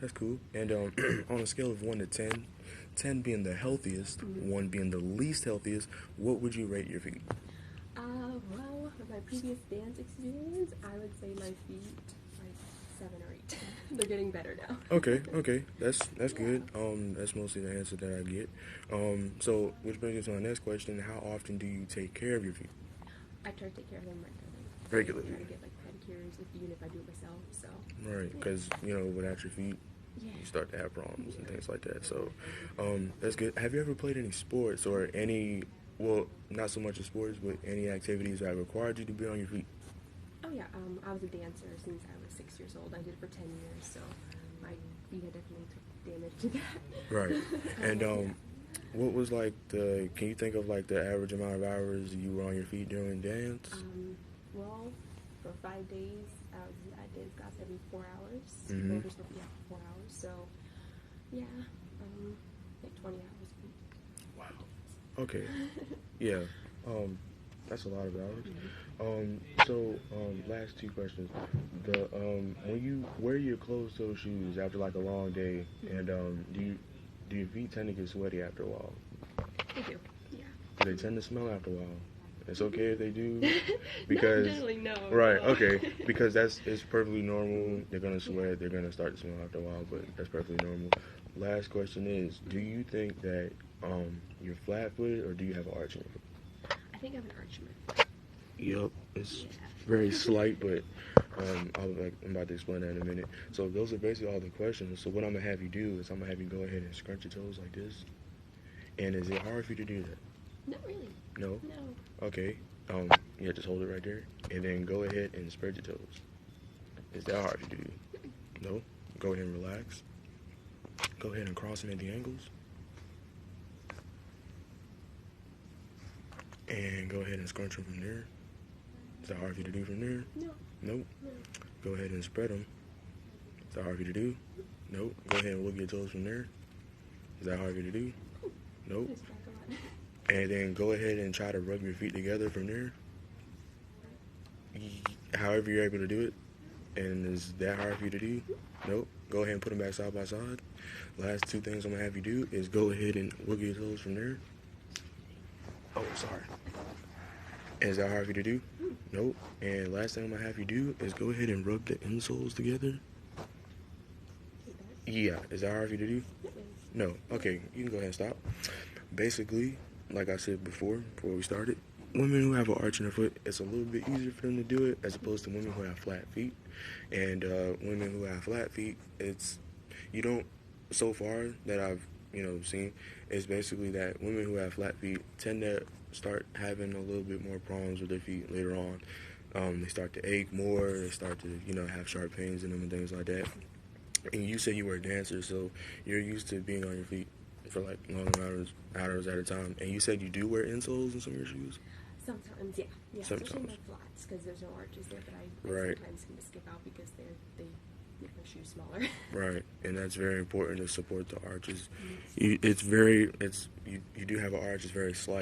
That's cool. And on a scale of 1 to 10, 10 being the healthiest, 1 being the least healthiest, what would you rate your feet? Well, with my previous dance experience, I would say my feet like 7 or 8. They're getting better now. Okay, that's good. That's mostly the answer that I get. So which brings us to our next question: how often do you take care of your feet? I try to take care of them Regularly. I try to get like pedicures, even if I do it myself. So. Right, because without your feet, Yeah. you start to have problems and things like that. So, that's good. Have you ever played any sports or any, well, not so much in sports, but any activities that required you to be on your feet? Oh yeah. I was a dancer since I was 6 years old. I did it for 10 years, so my feet had definitely took damage to that. Right. And what was like can you think of like the average amount of hours you were on your feet during dance? Well, for 5 days, I did class every 4 hours. Mm-hmm. Well, we're supposed to be out for 4 hours, so yeah, like 20 hours a week. Wow. Okay. Yeah. That's a lot of hours. Last two questions. When you wear your closed-toe shoes after like a long day, and do your feet tend to get sweaty after a while? They do. Yeah. Do they tend to smell after a while? It's okay if they do, because generally, no. right, No. okay, because it's perfectly normal. They're gonna sweat. They're gonna start to smell after a while, but that's perfectly normal. Last question is: do you think that you're flat-footed, or do you have an arch in your foot? I think I have an arch in my foot. Yep, it's very slight, but I'm about to explain that in a minute. So those are basically all the questions. So what I'm gonna have you do is I'm gonna have you go ahead and scrunch your toes like this. And is it hard for you to do that? Not really. No? No. Okay. Yeah, just hold it right there. And then go ahead and spread your toes. Is that hard for you to do? No? Go ahead and relax. Go ahead and cross them at the ankles. And go ahead and scrunch them from there. Is that hard for you to do from there? No. Nope. No. Go ahead and spread them. Is that hard for you to do? Nope. Go ahead and wiggle your toes from there. Is that hard for you to do? Nope. It's back a lot. And then go ahead and try to rub your feet together from there. However you're able to do it. And is that hard for you to do? Nope. Go ahead and put them back side by side. Last two things I'm going to have you do is go ahead and wiggle your toes from there. Oh, sorry. Is that hard for you to do? Nope. And last thing I'm going to have you do is go ahead and rub the insoles together. Yeah. Is that hard for you to do? No. Okay. You can go ahead and stop. Basically, like I said before we started, women who have an arch in their foot, it's a little bit easier for them to do it as opposed to women who have flat feet. And women who have flat feet, so far that I've, seen, is basically that women who have flat feet tend to start having a little bit more problems with their feet later on. They start to ache more, they start to, have sharp pains in them and things like that. And you say you were a dancer, so you're used to being on your feet for like long hours at a time. And you said you do wear insoles in some of your shoes? Sometimes, yeah. Sometimes. Especially my flats, because there's no arches there, but I Right. sometimes can just skip out because they make my shoes smaller. Right, and that's very important to support the arches. Mm-hmm. You do have an arch, it's very slight.